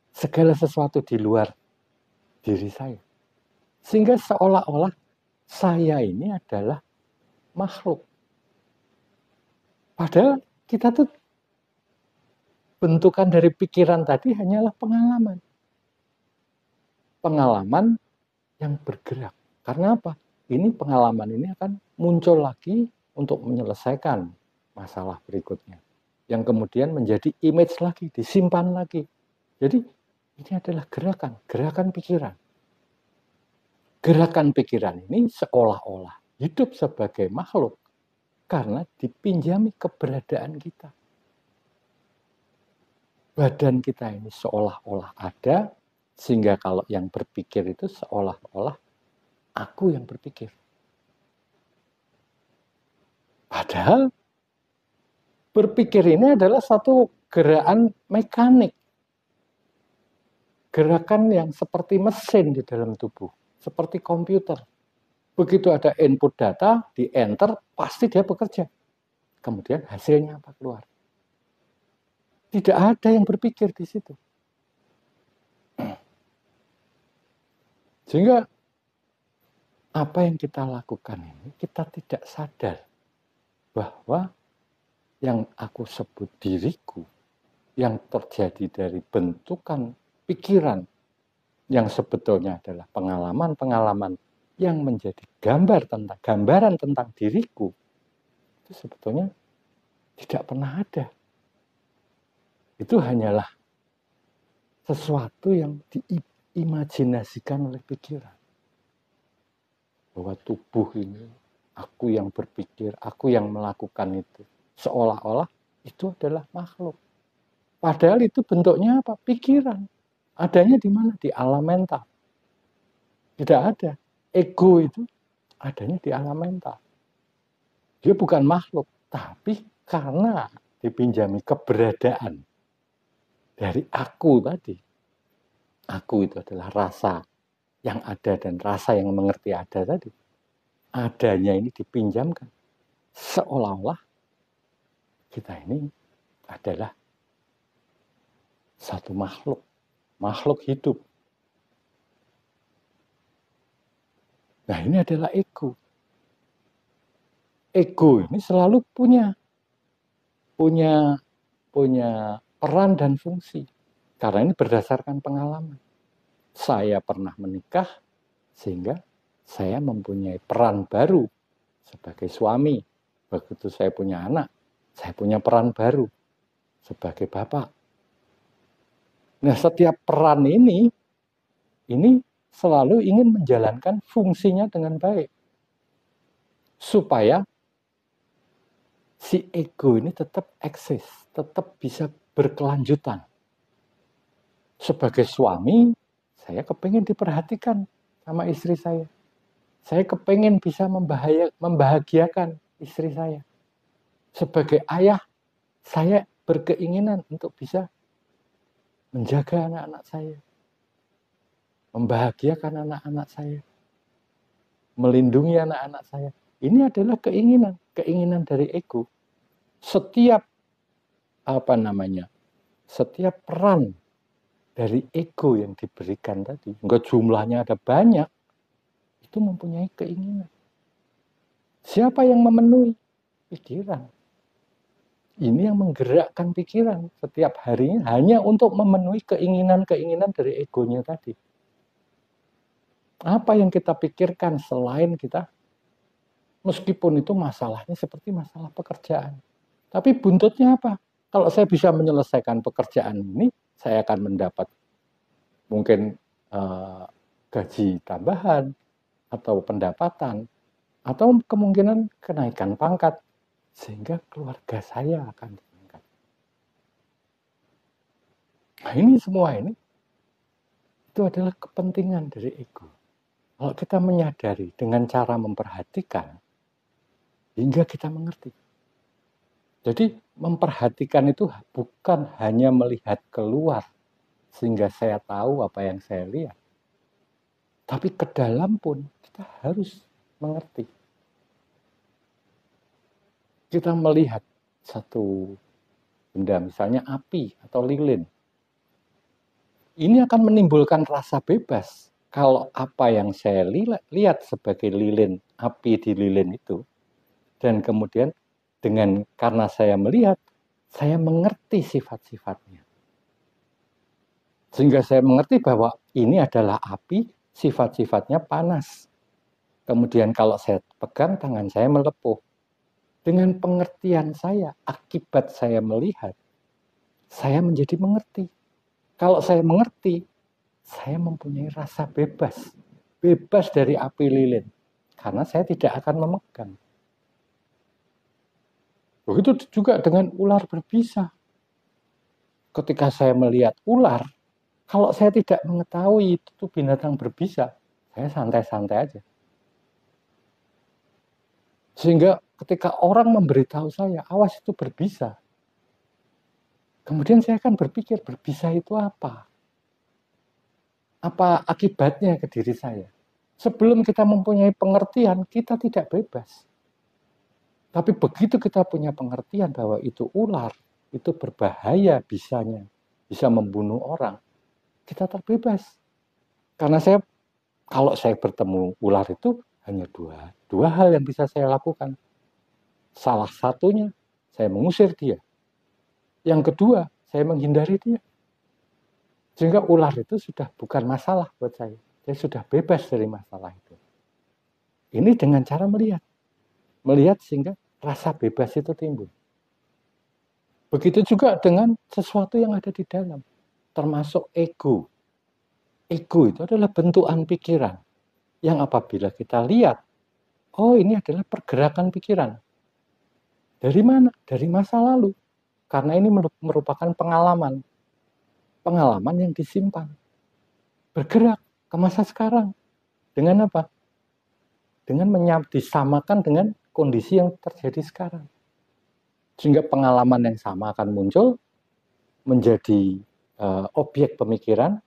segala sesuatu di luar diri saya. Sehingga seolah-olah saya ini adalah makhluk. Padahal kita tuh bentukan dari pikiran tadi hanyalah pengalaman. Pengalaman yang bergerak. Karena apa? Ini pengalaman ini akan muncul lagi untuk menyelesaikan masalah berikutnya. Yang kemudian menjadi image lagi, disimpan lagi. Jadi ini adalah gerakan pikiran. Gerakan pikiran ini seolah-olah hidup sebagai makhluk karena dipinjami keberadaan kita. Badan kita ini seolah-olah ada, sehingga kalau yang berpikir itu seolah-olah aku yang berpikir. Padahal berpikir ini adalah satu gerakan mekanik. Gerakan yang seperti mesin di dalam tubuh, seperti komputer. Begitu ada input data, di enter, pasti dia bekerja. Kemudian hasilnya apa keluar? Tidak ada yang berpikir di situ. Sehingga apa yang kita lakukan ini, kita tidak sadar bahwa yang aku sebut diriku, yang terjadi dari bentukan pikiran, yang sebetulnya adalah pengalaman-pengalaman yang menjadi gambaran tentang diriku, itu sebetulnya tidak pernah ada. Itu hanyalah sesuatu yang diimajinasikan oleh pikiran. Bahwa tubuh ini, aku yang berpikir, aku yang melakukan itu. Seolah-olah itu adalah makhluk. Padahal itu bentuknya apa? Pikiran. Adanya di mana? Di alam mental. Tidak ada. Ego itu adanya di alam mental. Dia bukan makhluk, tapi karena dipinjami keberadaan dari aku tadi. Aku itu adalah rasa yang ada dan rasa yang mengerti ada tadi. Adanya ini dipinjamkan. Seolah-olah kita ini adalah satu makhluk hidup. Nah, ini adalah ego. Ego ini selalu punya peran dan fungsi. Karena ini berdasarkan pengalaman. Saya pernah menikah sehingga saya mempunyai peran baru sebagai suami. Begitu saya punya anak, saya punya peran baru sebagai bapak. Nah, setiap peran ini selalu ingin menjalankan fungsinya dengan baik. Supaya si ego ini tetap eksis, tetap bisa berkelanjutan. Sebagai suami, saya kepengen diperhatikan sama istri saya. Saya kepengen bisa membahagiakan istri saya. Sebagai ayah, saya berkeinginan untuk bisa menjaga anak-anak saya. Membahagiakan anak-anak saya. Melindungi anak-anak saya. Ini adalah keinginan dari ego. Setiap peran dari ego yang diberikan tadi, enggak jumlahnya ada banyak, itu mempunyai keinginan. Siapa yang memenuhi? Pikiran. Ini yang menggerakkan pikiran setiap harinya hanya untuk memenuhi keinginan-keinginan dari egonya tadi. Apa yang kita pikirkan selain kita, meskipun itu masalahnya seperti masalah pekerjaan. Tapi buntutnya apa? Kalau saya bisa menyelesaikan pekerjaan ini, saya akan mendapat mungkin gaji tambahan atau pendapatan atau kemungkinan kenaikan pangkat sehingga keluarga saya akan meningkat. Nah, ini semua itu adalah kepentingan dari ego. Kalau kita menyadari dengan cara memperhatikan hingga kita mengerti. Jadi memperhatikan itu bukan hanya melihat keluar sehingga saya tahu apa yang saya lihat. Tapi ke dalam pun kita harus mengerti. Kita melihat satu benda, misalnya api atau lilin. Ini akan menimbulkan rasa bebas. Kalau apa yang saya lihat sebagai lilin, api di lilin itu, dan kemudian karena saya melihat, saya mengerti sifat-sifatnya. Sehingga saya mengerti bahwa ini adalah api, sifat-sifatnya panas. Kemudian kalau saya pegang, tangan saya melepuh. Dengan pengertian saya, akibat saya melihat, saya menjadi mengerti. Kalau saya mengerti, saya mempunyai rasa bebas. Bebas dari api lilin. Karena saya tidak akan memegang. Begitu juga dengan ular berbisa. Ketika saya melihat ular, kalau saya tidak mengetahui itu binatang berbisa, saya santai-santai aja. Sehingga ketika orang memberitahu saya, awas itu berbisa. Kemudian saya akan berpikir, berbisa itu apa? Apa akibatnya ke diri saya? Sebelum kita mempunyai pengertian, kita tidak bebas. Tapi begitu kita punya pengertian bahwa itu ular, itu berbahaya bisanya, bisa membunuh orang, kita terbebas. Karena kalau saya bertemu ular itu hanya dua hal yang bisa saya lakukan. Salah satunya, saya mengusir dia. Yang kedua, saya menghindari dia. Sehingga ular itu sudah bukan masalah buat saya. Saya sudah bebas dari masalah itu. Ini dengan cara melihat. Melihat sehingga rasa bebas itu timbul. Begitu juga dengan sesuatu yang ada di dalam. Termasuk ego. Ego itu adalah bentukan pikiran. Yang apabila kita lihat, oh ini adalah pergerakan pikiran. Dari mana? Dari masa lalu. Karena ini merupakan pengalaman. Pengalaman yang disimpan. Bergerak ke masa sekarang. Dengan apa? Dengan disamakan dengan kondisi yang terjadi sekarang. Sehingga pengalaman yang sama akan muncul, menjadi objek pemikiran,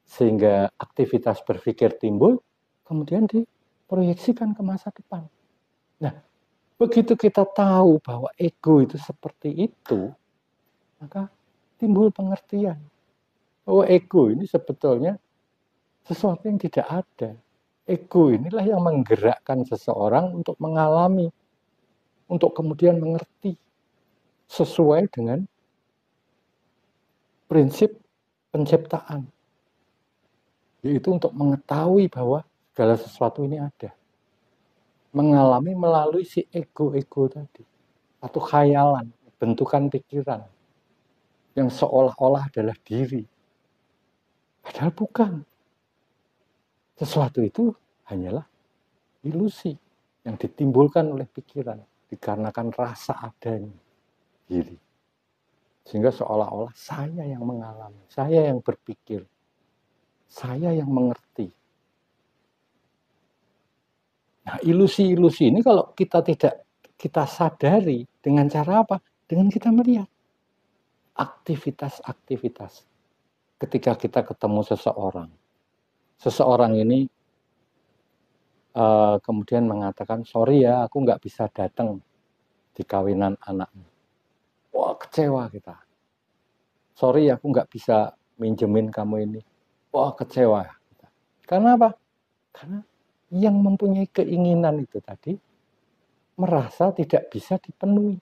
sehingga aktivitas berpikir timbul, kemudian diproyeksikan ke masa depan. Nah, begitu kita tahu bahwa ego itu seperti itu, maka timbul pengertian bahwa ego ini sebetulnya sesuatu yang tidak ada. Ego inilah yang menggerakkan seseorang untuk mengalami, untuk kemudian mengerti sesuai dengan prinsip penciptaan. Yaitu untuk mengetahui bahwa segala sesuatu ini ada. Mengalami melalui si ego-ego tadi. Atau khayalan, bentukan pikiran. Yang seolah-olah adalah diri. Padahal bukan. Sesuatu itu hanyalah ilusi yang ditimbulkan oleh pikiran. Dikarenakan rasa adanya diri. Sehingga seolah-olah saya yang mengalami, saya yang berpikir, saya yang mengerti. Nah, ilusi-ilusi ini kalau kita tidak kita sadari dengan cara apa? Dengan kita melihat aktivitas-aktivitas. Ketika kita ketemu seseorang, seseorang ini kemudian mengatakan, sorry ya, aku nggak bisa datang di kawinan anakmu. Wah, kecewa kita. Sorry, aku nggak bisa minjemin kamu ini. Wah, kecewa. Karena apa? Karena yang mempunyai keinginan itu tadi merasa tidak bisa dipenuhi.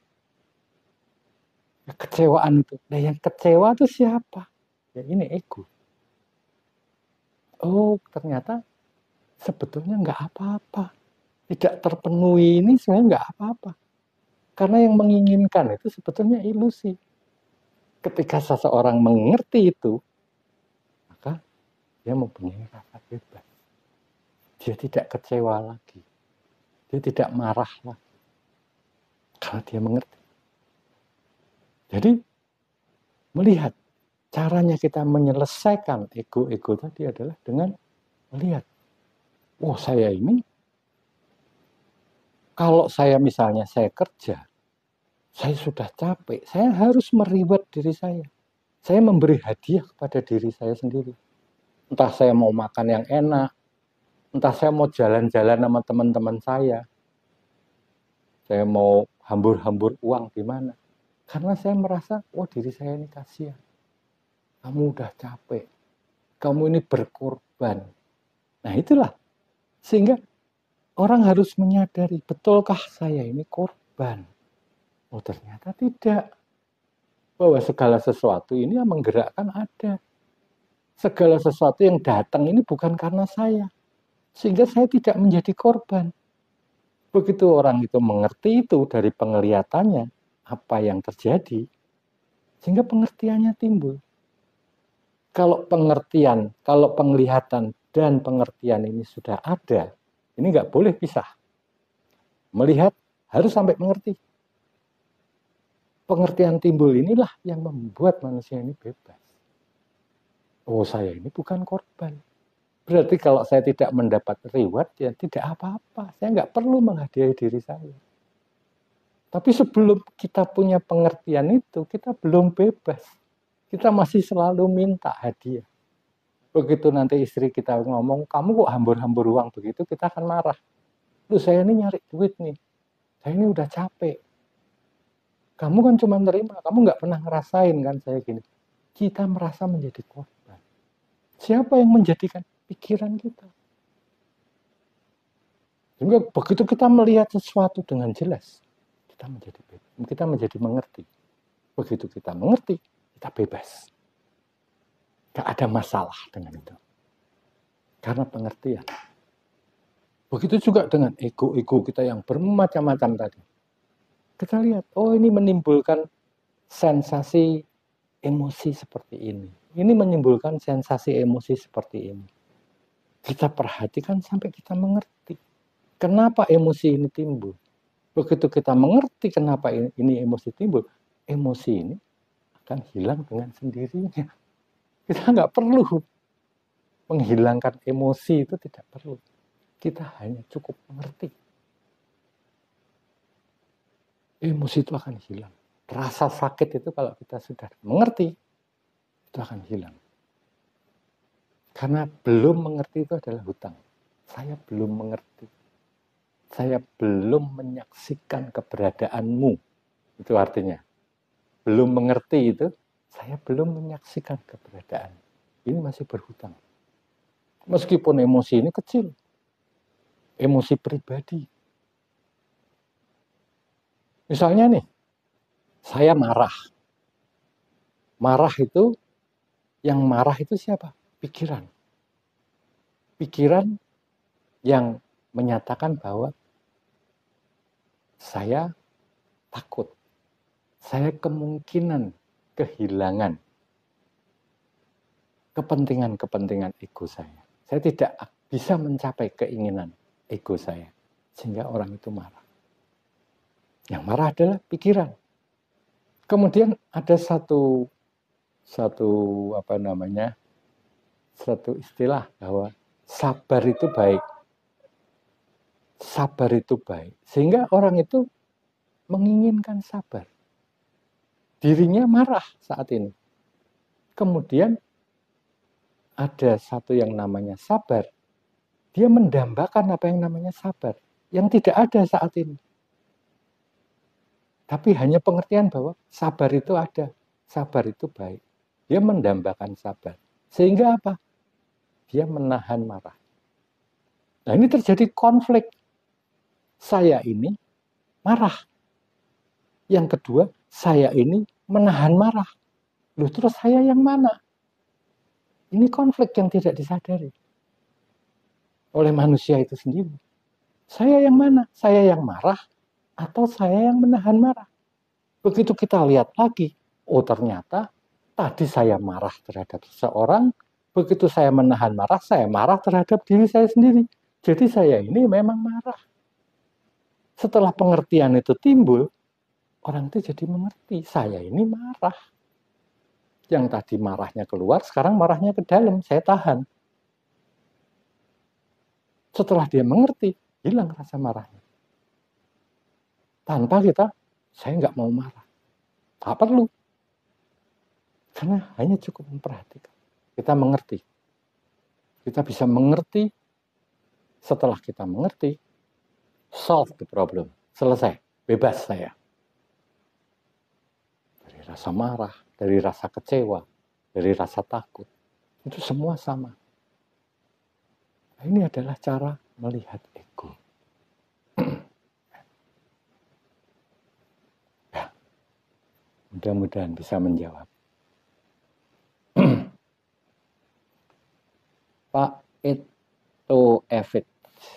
Kecewaan itu. Nah, yang kecewa itu siapa? Ya ini ego. Oh, ternyata sebetulnya nggak apa-apa. Tidak terpenuhi ini sebenarnya nggak apa-apa. Karena yang menginginkan itu sebetulnya ilusi. Ketika seseorang mengerti itu, maka dia mempunyai rasa bebas. Dia tidak kecewa lagi. Dia tidak marah lagi. Karena dia mengerti. Jadi, melihat caranya kita menyelesaikan ego-ego tadi adalah dengan melihat, oh saya ini, kalau saya misalnya saya kerja, saya sudah capek, saya harus mereward diri saya. Saya memberi hadiah kepada diri saya sendiri. Entah saya mau makan yang enak, entah saya mau jalan-jalan sama teman-teman saya mau hambur-hambur uang di mana. Karena saya merasa, oh diri saya ini kasihan. Kamu udah capek, kamu ini berkorban. Nah itulah, sehingga orang harus menyadari, betulkah saya ini korban? Oh ternyata tidak. bahwa segala sesuatu ini yang menggerakkan ada. Segala sesuatu yang datang ini bukan karena saya. Sehingga saya tidak menjadi korban. Begitu orang itu mengerti itu dari penglihatannya, apa yang terjadi, sehingga pengertiannya timbul. Kalau pengertian, kalau penglihatan dan pengertian ini sudah ada, ini nggak boleh pisah. Melihat harus sampai mengerti. Pengertian timbul inilah yang membuat manusia ini bebas. Oh, saya ini bukan korban. Berarti kalau saya tidak mendapat reward, ya tidak apa-apa. Saya nggak perlu menghadiahi diri saya. Tapi sebelum kita punya pengertian itu, kita belum bebas. Kita masih selalu minta hadiah. Begitu nanti istri kita ngomong, kamu kok hambur-hambur uang begitu, kita akan marah. Loh, saya ini nyari duit nih. Saya ini udah capek. Kamu kan cuma nerima, kamu nggak pernah ngerasain kan saya gini. Kita merasa menjadi korban. Siapa yang menjadikan pikiran kita? Sehingga begitu kita melihat sesuatu dengan jelas, kita menjadi mengerti. Begitu kita mengerti, kita bebas. Gak ada masalah dengan itu. Karena pengertian. Begitu juga dengan ego-ego kita yang bermacam-macam tadi. Kita lihat, oh ini menimbulkan sensasi emosi seperti ini. Ini menimbulkan sensasi emosi seperti ini. Kita perhatikan sampai kita mengerti. Kenapa emosi ini timbul? Begitu kita mengerti kenapa ini emosi timbul, emosi ini akan hilang dengan sendirinya. Kita nggak perlu menghilangkan emosi, itu tidak perlu. Kita hanya cukup mengerti. Emosi itu akan hilang. Rasa sakit itu kalau kita sudah mengerti, itu akan hilang. Karena belum mengerti itu adalah hutang. Saya belum mengerti. Saya belum menyaksikan keberadaanmu. Itu artinya. Belum mengerti itu, saya belum menyaksikan keberadaan. Ini masih berhutang. Meskipun emosi ini kecil. Emosi pribadi. Misalnya nih, saya marah. Marah itu, yang marah itu siapa? Pikiran. Pikiran yang menyatakan bahwa saya takut. Saya kemungkinan kehilangan kepentingan-kepentingan ego saya. Saya tidak bisa mencapai keinginan ego saya. Sehingga orang itu marah. Yang marah adalah pikiran. Kemudian ada satu istilah bahwa sabar itu baik. Sabar itu baik. Sehingga orang itu menginginkan sabar. Dirinya marah saat ini. Kemudian ada satu yang namanya sabar. Dia mendambakan apa yang namanya sabar. Yang tidak ada saat ini. Tapi hanya pengertian bahwa sabar itu ada. Sabar itu baik. Dia mendambakan sabar. Sehingga apa? Dia menahan marah. Nah, ini terjadi konflik. Saya ini marah. Yang kedua, saya ini menahan marah. Loh, terus saya yang mana? Ini konflik yang tidak disadari oleh manusia itu sendiri. Saya yang mana? Saya yang marah atau saya yang menahan marah? Begitu kita lihat lagi, oh ternyata tadi saya marah terhadap seseorang, begitu saya menahan marah, saya marah terhadap diri saya sendiri. Jadi saya ini memang marah. Setelah pengertian itu timbul, orang itu jadi mengerti, saya ini marah. Yang tadi marahnya keluar, sekarang marahnya ke dalam, saya tahan. Setelah dia mengerti, hilang rasa marahnya. Tanpa saya nggak mau marah. Tak perlu. Karena hanya cukup memperhatikan. Kita mengerti. Kita bisa mengerti. Setelah kita mengerti, solve the problem. Selesai. Bebas saya. Dari rasa marah, dari rasa kecewa, dari rasa takut. Itu semua sama. Nah, ini adalah cara melihat ego. Mudah-mudahan bisa menjawab. Pak Eto Evit,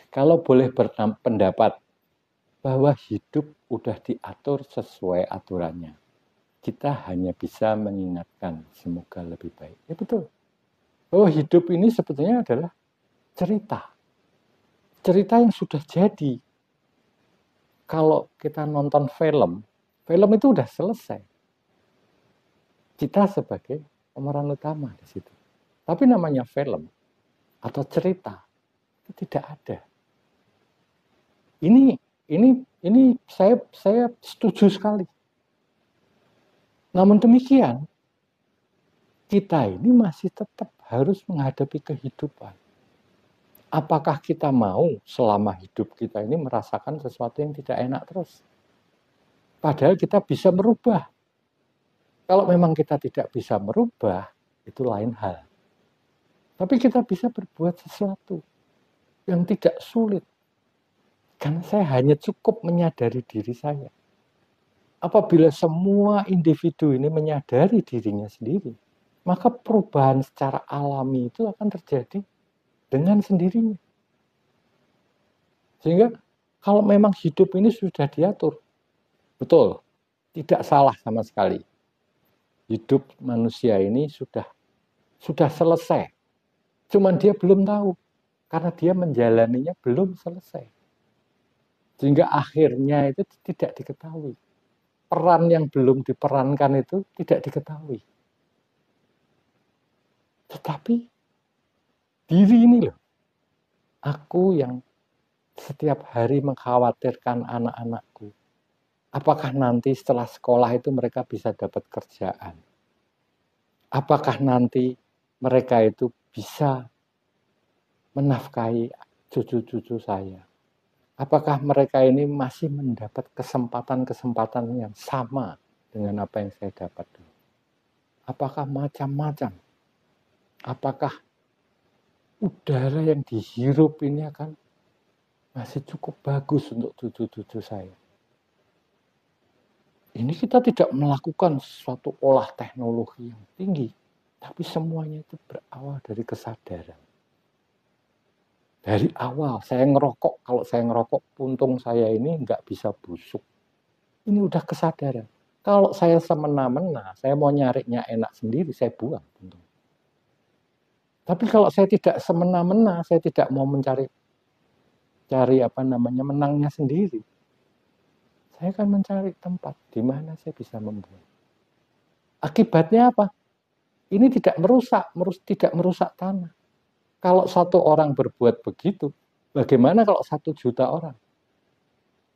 kalau boleh berpendapat bahwa hidup udah diatur sesuai aturannya, kita hanya bisa mengingatkan semoga lebih baik. Ya betul. Bahwa hidup ini sebetulnya adalah cerita. Cerita yang sudah jadi. Kalau kita nonton film itu udah selesai. Kita sebagai pemeran utama di situ. Tapi namanya film atau cerita itu tidak ada. Ini saya setuju sekali. Namun demikian, kita ini masih tetap harus menghadapi kehidupan. Apakah kita mau selama hidup kita ini merasakan sesuatu yang tidak enak terus? Padahal kita bisa merubah. Kalau memang kita tidak bisa merubah, itu lain hal. Tapi kita bisa berbuat sesuatu yang tidak sulit. Karena saya hanya cukup menyadari diri saya. Apabila semua individu ini menyadari dirinya sendiri, maka perubahan secara alami itu akan terjadi dengan sendirinya. Sehingga kalau memang hidup ini sudah diatur, betul, tidak salah sama sekali. Hidup manusia ini sudah selesai. Cuman dia belum tahu, karena dia menjalaninya belum selesai. Sehingga akhirnya itu tidak diketahui. Peran yang belum diperankan itu tidak diketahui. Tetapi diri ini loh, aku yang setiap hari mengkhawatirkan anak-anakku. Apakah nanti setelah sekolah itu mereka bisa dapat kerjaan? Apakah nanti mereka itu bisa menafkahi cucu-cucu saya? Apakah mereka ini masih mendapat kesempatan-kesempatan yang sama dengan apa yang saya dapat dulu? Apakah macam-macam? Apakah udara yang dihirup ini akan masih cukup bagus untuk cucu-cucu saya? Ini kita tidak melakukan suatu olah teknologi yang tinggi, tapi semuanya itu berawal dari kesadaran. Dari awal saya ngerokok, kalau saya ngerokok puntung saya ini nggak bisa busuk. Ini udah kesadaran. Kalau saya semena-mena, saya mau nyarinya enak sendiri, saya buang puntung. Tapi kalau saya tidak semena-mena, saya tidak mau mencari menangnya sendiri. Saya akan mencari tempat di mana saya bisa membuang. Akibatnya apa? Ini tidak merusak tanah. Kalau satu orang berbuat begitu, bagaimana kalau 1 juta orang?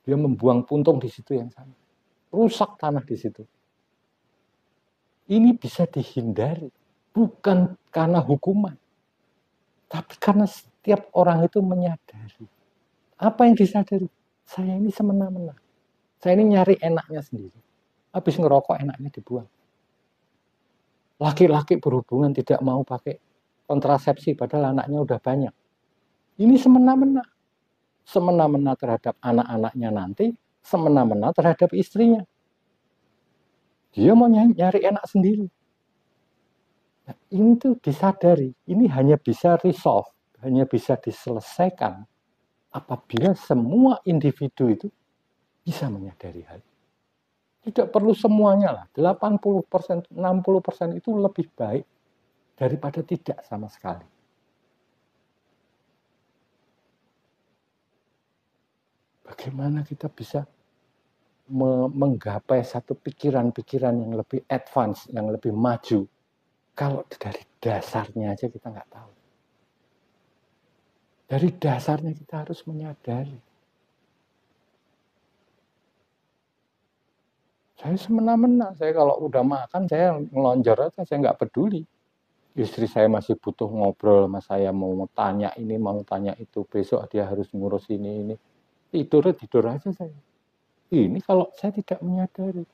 Dia membuang puntung di situ yang sama. Rusak tanah di situ. Ini bisa dihindari. Bukan karena hukuman. Tapi karena setiap orang itu menyadari. Apa yang disadari? Saya ini semena-mena. Saya ini nyari enaknya sendiri. Habis ngerokok enaknya dibuang. Laki-laki berhubungan tidak mau pakai kontrasepsi padahal anaknya udah banyak. Ini semena-mena. Semena-mena terhadap anak-anaknya nanti, semena-mena terhadap istrinya. Dia mau nyari enak sendiri. Nah, ini tuh disadari. Ini hanya bisa resolve, hanya bisa diselesaikan apabila semua individu itu bisa menyadari hal. Tidak perlu semuanya lah, 80%, 60% itu lebih baik daripada tidak sama sekali. Bagaimana kita bisa menggapai satu pikiran-pikiran yang lebih advance, yang lebih maju, kalau dari dasarnya aja kita nggak tahu. Dari dasarnya kita harus menyadari. Saya semena-mena, saya kalau udah makan saya ngelonjor aja, saya nggak peduli. Istri saya masih butuh ngobrol sama saya, mau tanya ini, mau tanya itu, besok dia harus ngurus ini. Tidur aja saya. Ini kalau saya tidak menyadari,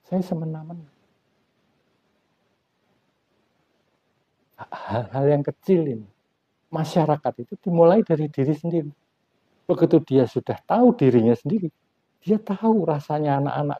saya semena-mena. Hal-hal yang kecil ini, masyarakat itu dimulai dari diri sendiri. Begitu dia sudah tahu dirinya sendiri, dia tahu rasanya anak-anak